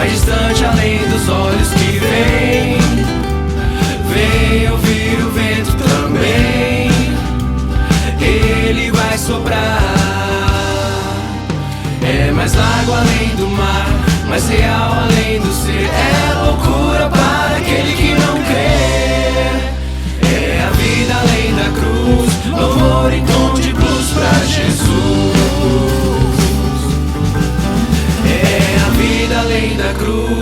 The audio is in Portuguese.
mais distante além dos olhos que vem. Vem ouvir o vento também, ele vai soprar. É mais largo além do mar, mais real além do ser. É loucura para aquele que não crê. É a vida além da cruz, louvor em tom de blues pra Jesus. É a vida além da cruz.